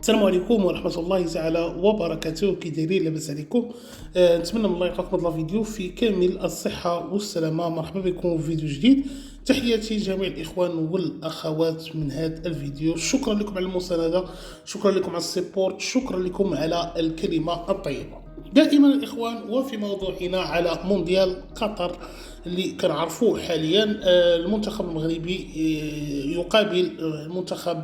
السلام عليكم ورحمة الله تعالى وبركاته. كي دايرين؟ لاباس عليكم؟ نتمنى من الله يعطيكم هذا الفيديو في كامل الصحة والسلامة. مرحبا بكم في فيديو جديد. تحياتي جميع الإخوان والأخوات من هذا الفيديو. شكرا لكم على المساندة، شكرا لكم على السيبورت، شكرا لكم على الكلمة الطيبة. دائما الإخوان وفي موضوعنا على مونديال قطر اللي كنعرفوه حاليا، المنتخب المغربي يقابل المنتخب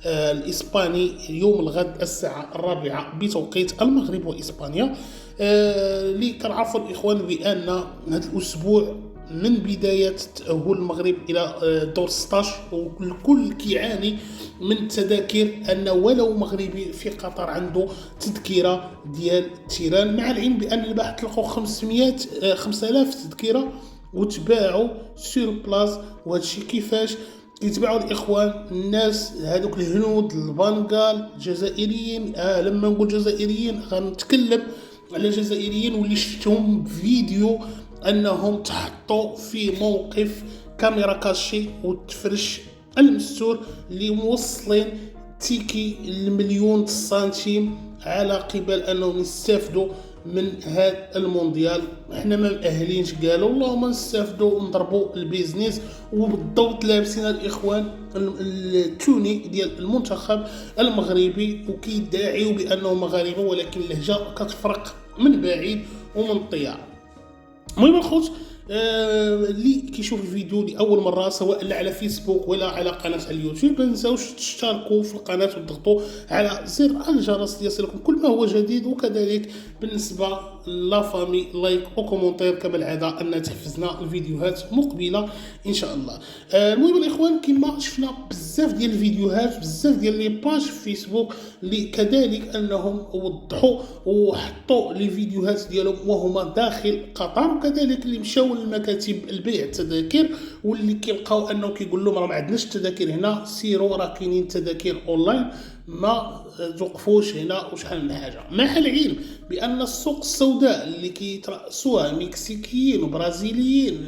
الإسباني يوم الغد الساعة 4 بتوقيت المغرب وإسبانيا. اللي كنعرفوا الإخوان بأن هذا الأسبوع من بداية تأهل المغرب إلى دور 16 والكل كيعاني من التذاكر، أن ولو مغربي في قطر عنده تذكرة ديال التيران، مع العلم بأن الباحث تلقوا 5000 تذكرة وتباعوا سور بلاص. وهادشي كيفاش يتبعوا الإخوان؟ الناس هذوك الهنود البنغال الجزائريين، لما نقول جزائريين غنتكلم على جزائريين واللي شفتهم فيديو انهم تحطوا في موقف كاميرا كاشي وتفرش المستور اللي موصلين تيكي المليون سنتيم على قبل انهم يستافدوا من هذا المونديال. احنا ما مأهلينش، قالوا اللهم نستافدوا ونضربوا البيزنس، وبالضبط لابسين الاخوان التوني ديال المنتخب المغربي وكيدعيوا بانهم مغاربه، ولكن اللهجه كتفرق من بعيد ومن الطيار. المهم الخوت، اللي كيشوف الفيديو لاول مره سواء على فيسبوك ولا على قناه على اليوتيوب، ما تنساوش تشتركوا في القناه وتضغطوا على زر الجرس ليصلكم كل ما هو جديد، وكذلك بالنسبه لا فامي لايك وكومونتير كما العاده ان تحفزنا الفيديوهات مقبله ان شاء الله. المهم الاخوان، كما شفنا بزاف ديال الفيديوهات، بزاف ديال لي باج في فيسبوك اللي كذلك انهم وضحوا وحطوا لي فيديوهات ديالهم وهما داخل قطر، وكذلك اللي مشاو للمكاتب البيع التذاكر واللي كيلقاو انه كيقول لهم راه ما عندناش التذاكر هنا، سيروا راه كاينين التذاكر اونلاين، ما توقفوش هنا وشحال من حاجه. مع العلم بان السوق السوداء اللي كيترأسوها مكسيكيين وبرازيليين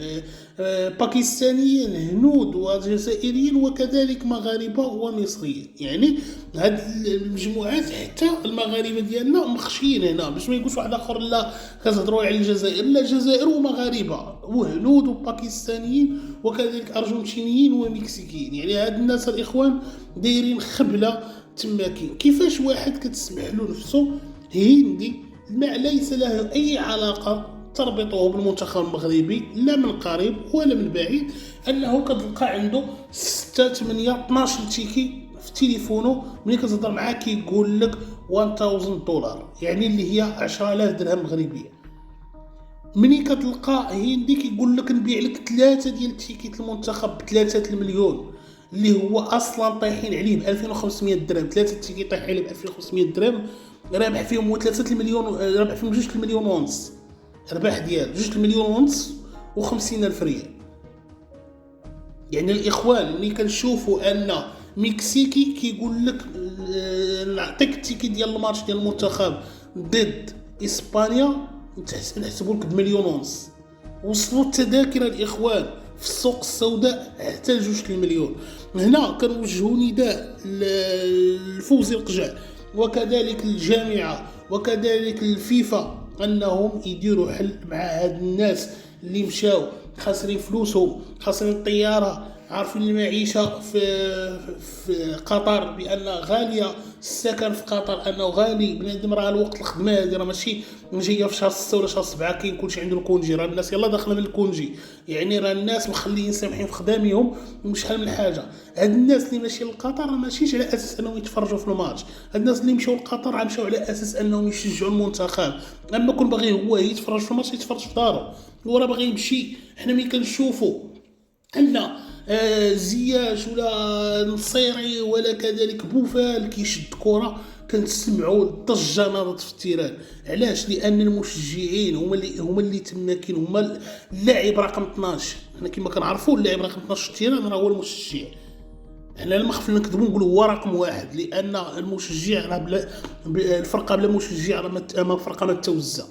باكستانيين هنود وجزائريين وكذلك مغاربه ومصريين، يعني هاد المجموعات حتى المغاربه ديالنا مخشيين هنا، باش ما يقولش واحد اخر لا كتهضروا على الجزائر، لا الجزائر ومغاربه وهنود وباكستانيين وكذلك ارجنتينيين ومكسيكيين. يعني هاد الناس الاخوان دايرين خبله تماكين. كيفاش واحد كتسمح له نفسه هندي ما ليس له اي علاقه تربطه بالمنتخب المغربي لا من قريب ولا من بعيد، انه كتلقى عنده 6 8 12 تيكي في تليفونه، ملي كتهضر معاه كيقول لك $1000، يعني اللي هي 10000 درهم مغربيه. ملي كتلقى هندي كيقول لك نبيع لك 3 ديال التيكيت المنتخب ب3 المليون، اللي هو اصلا طايحين عليه ب 2500 درهم. 3 تيكيت طايحين عليه ب 2500 درهم، رابح فيهم هو 3 المليون، رابح فيهم 2 المليون ونص، ربح ديال 2 المليون ونص و50,000 ريال. يعني الاخوان اللي كنشوفوا ان مكسيكي كيقول لك نعطيك التيكي ديال الماتش ديال المنتخب ضد اسبانيا نحسبوا لك بمليون ونص. وصلوا التذاكر الاخوان في السوق السوداء حتى 2 المليون. هنا كنوجهوا نداء لفوزي القجع وكذلك الجامعه وكذلك الفيفا انهم يديروا حل مع هاد الناس اللي مشاو خاسرين فلوسهم، خاسرين الطياره، عارفين المعيشه في قطر بان غاليه، السكن في قطر انه غالي. بنادم راه الوقت الخدمه هذه راه ماشي جايه في شهر 6 ولا شهر 7، كاين كلشي عنده الكونجي، راه الناس يلا داخله من الكونجي، يعني راه الناس مخليين سامحين في خدامهم وشحال من حاجه. هاد الناس اللي ماشيين لقطر راه ماشيش على اساس انهم يتفرجوا في الماتش، هاد الناس اللي مشاو لقطر راه مشاو على اساس انهم يشجعوا المنتخب. اما كون باغي هو يتفرج في الماتش يتفرج في دارو، هو راه باغي يمشي. حنا ملي كنشوفوا ان زياش ولا نصيري ولا كذلك بوفال كيشد كره كنسمعوا الضجه ناضت في التيران. علاش؟ لان المشجعين هما اللي تماكين، هما اللاعب رقم 12. حنا كما كنعرفوا اللاعب رقم 12 في التيران راه هو المشجع. حنا لما خفنا نكذبوا نقولوا هو رقم 1، لان المشجع راه بلا الفرقه بلا مشجع راه فرقه ما توزع.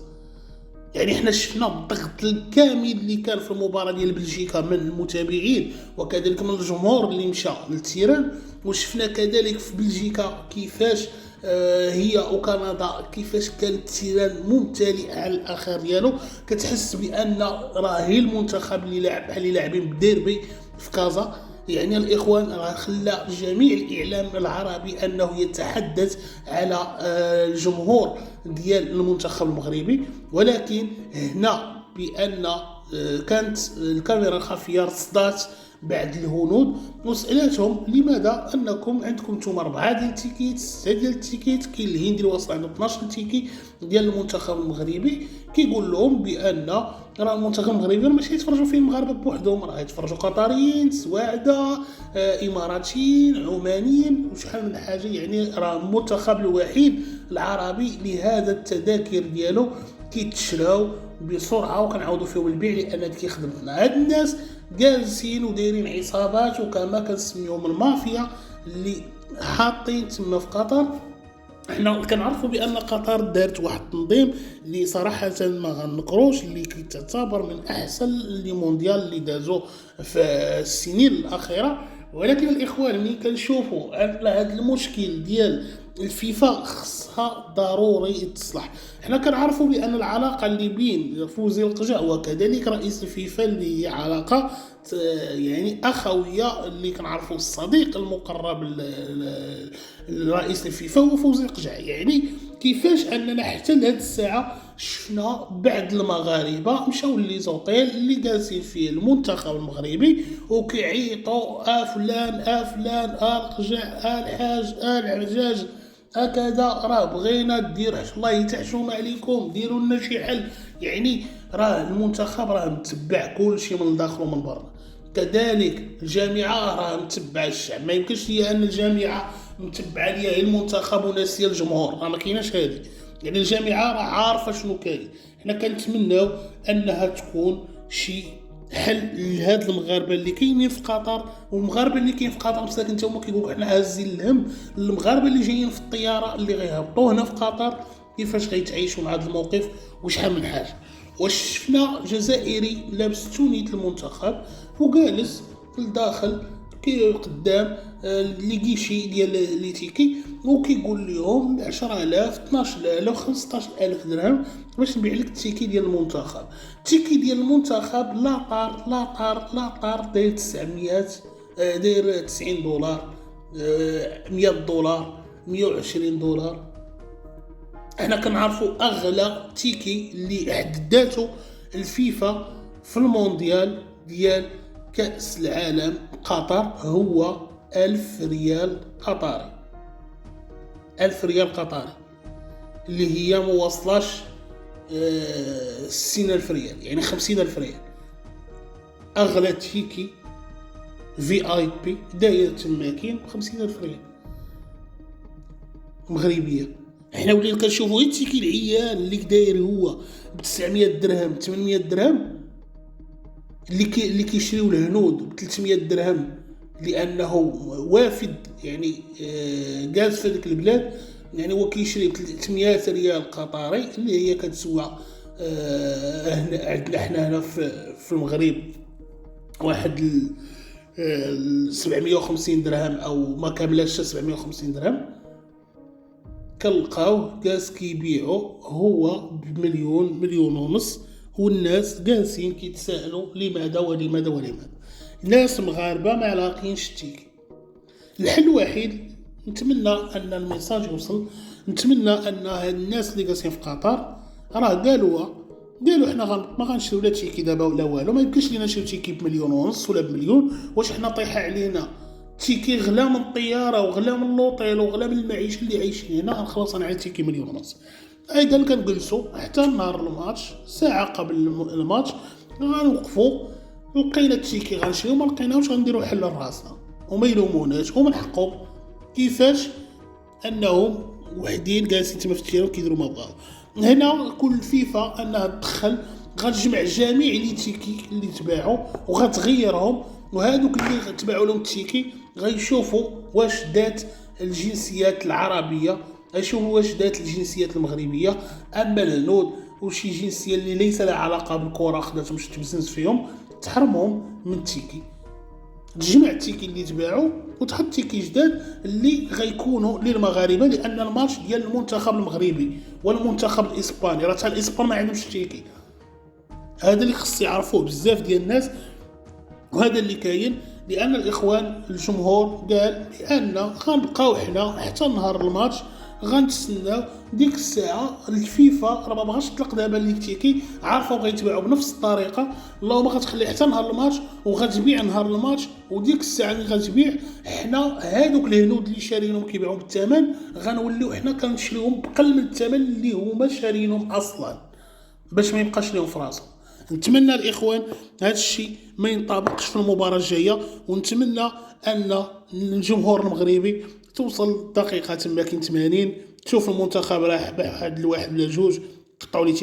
يعني احنا شفنا الضغط الكامل اللي كان في المباراه ديال بلجيكا من المتابعين وكذلك من الجمهور اللي مشى للتيران، وشفنا كذلك في بلجيكا كيفاش هي وكندا كيفاش كان التيران ممتلئ على الاخر ديالو. كتحس بان راه هي المنتخب اللي لاعب بحال اللي لاعبين بالديربي في كازا. يعني الاخوان راه خلى جميع الاعلام العربي انه يتحدث على الجمهور ديال المنتخب المغربي، ولكن هنا بان كانت الكاميرا الخفيه رصدات بعد الهنود وسالتهم لماذا انكم عندكم نتوما 4 ديال التيكيت 6 ديال التيكيت. كاين الهندي اللي وصل عنده 12 تيكي ديال المنتخب المغربي. كيقول لهم بان راه المنتخب المغربي ماشي يتفرجوا فيه المغاربه بوحدهم، راه يتفرجوا قطريين، سواعده، اماراتيين، عمانيين وشحال من حاجه. يعني راه المنتخب الوحيد العربي لهذا التذاكر ديالو كيتشراو بسرعه وكنعاودوا فيهم البيع لان كيخدمنا. هاد الناس جالسين ودايرين عصابات وكما كنسميوهم المافيا اللي حاطين تما في قطر. حنا كنعرفوا بان قطر دارت واحد التنظيم اللي صراحه ما غنكروش، اللي كيتعتبر من احسن لي مونديال اللي دازو في السنين الاخيره. ولكن الاخوان ملي كنشوفوا على هذا المشكل ديال الفيفا خصها ضروري تصلح. حنا كنعرفوا بان العلاقه اللي بين فوزي القجع وكذلك رئيس الفيفا اللي هي علاقه يعني اخويه، اللي كنعرفوا الصديق المقرب لرئيس الفيفا هو فوزي القجع. يعني كيفاش اننا حتى لهاد الساعه شفنا بعض المغاربه مشاو ليزوطيل اللي جالسين فيه المنتخب المغربي وكيعيطوا فلان فلان القجع الحاج العجاج هكذا، راه بغينا دير الله يتحشم عليكم ديروا لنا شي حل. يعني راه المنتخب راه متبع كل شيء من الداخل ومن برا. كذلك الجامعه راه متبعه الشعب. ما يمكنش ليا ان الجامعه متبعه ليا المنتخب وناسيه الجمهور، راه ما كايناش هذه. يعني الجامعه راه عارفه شنو كاين. حنا كنتمناو انها تكون شي حل لهاد المغاربه اللي كاينين في قطر. والمغاربه اللي كاين في قطر مساكن حتى هما كيقولوا حنا هازين الهم. المغاربه اللي جايين في الطياره اللي غيهبطوا هنا في قطر كيفاش غيتعيشوا مع هذا الموقف وشحال من حاجه. واش شفنا جزائري لابس تونيت المنتخب وجالس لداخل كي قدام لي كيشي ديال لي تيكي وكيقول لهم 10000 12000 15000 درهم باش نبيع لك التيكي ديال المنتخب. التيكي ديال المنتخب لا طار داير 900 داير 90 دولار 100 دولار 120 دولار. احنا كنعرفوا اغلى تيكي اللي حددته الفيفا في المونديال ديال كأس العالم قطر هو 1000 ريال قطري. 1000 ريال قطري اللي هي موصلاش 60000 ريال، يعني 50000 ريال. اغلى تيكي VIP داير تماكين 50000 ريال مغربيه. احنا ولينا كنشوفوا غير التيكي العيان اللي داير هو ب 900 درهم 800 درهم اللي كيشريو الهنود ب 300 درهم لانه وافد يعني جالس في هذيك البلاد. يعني هو كيشري ب 300 ريال قطري اللي هي كتسوى عندنا حنا هنا في المغرب واحد 750 درهم او ما كاملاش 750 درهم. كنلقاوه جالس كيبيعو هو بمليون مليون ونص، والناس جالسين كيتسائلوا لماذا ولماذا ولماذا. ناس مغاربه ما لاقينش التيكي. الحل الوحيد نتمنى ان الميساج يوصل، نتمنى ان هاد الناس اللي جالسين في قطر راه قالوا حنا ما غنشريو لا تيكي دابا ولا والو. ما يمكنش لينا نشريو تيكي بمليون ونص ولا بمليون. واش حنا طايحه علينا تيكي غلا من الطياره وغلا من اللوطيل وغلا من المعيشه اللي عايشين هنا غنخلص انا على تيكي مليون ونص. ايضا كنجلسوا حتى نهار الماتش ساعه قبل الماتش غنوقفوا لقينا التيكي غنشريو، ما لقيناوش غنديروا حل لراسنا وما يلوموناش ومن حقهم كيفاش انهم وحدين جالسين تما في التيران كيديروا ما بغاو. هنا كل فيفا انها تدخل غتجمع جميع لي تيكي اللي تباعوا وغتغيرهم، وهذوك اللي تباعوا لهم التيكي غيشوفوا واش دات الجنسيات العربيه، غيشوفوا واش دات الجنسيات المغربيه. اما الهنود وشي جنسيه اللي ليس لها علاقه بالكره خداتهم شي بزنس فيهم تحرمهم من التيكي. تجمع التيكي اللي تباعوا وتحط تيكي جداد اللي غيكونوا للمغاربه، لان الماتش ديال المنتخب المغربي والمنتخب الاسباني، راه حتى الاسبان ما عندهمش تيكي. هذا اللي خص يعرفوه بزاف ديال الناس، وهذا اللي كاين. لان الاخوان الجمهور قال بان غنبقاو حنا حتى نهار الماتش، غنتسناو ديك الساعه. الفيفا راه ما بغاش تطلق دابا ليك تيكي، عارفه غيتباعوا بنفس الطريقه. اللهم غتخلي حتى نهار الماتش وغتبيع نهار الماتش، وديك الساعه اللي غتبيع حنا هادوك الهنود اللي شارينهم كيبيعوا بالثمن غنوليو حنا كنشريوهم بقل من الثمن اللي هما شارينهم اصلا، باش ما يبقاش لهم في راسهم. نتمنى الاخوان هذا الشيء ما ينطبقش في المباراه الجايه، ونتمنى ان الجمهور المغربي توصل دقيقه تما كاين 80 تشوف المنتخب راح بواحد ولا جوج قطعوا لي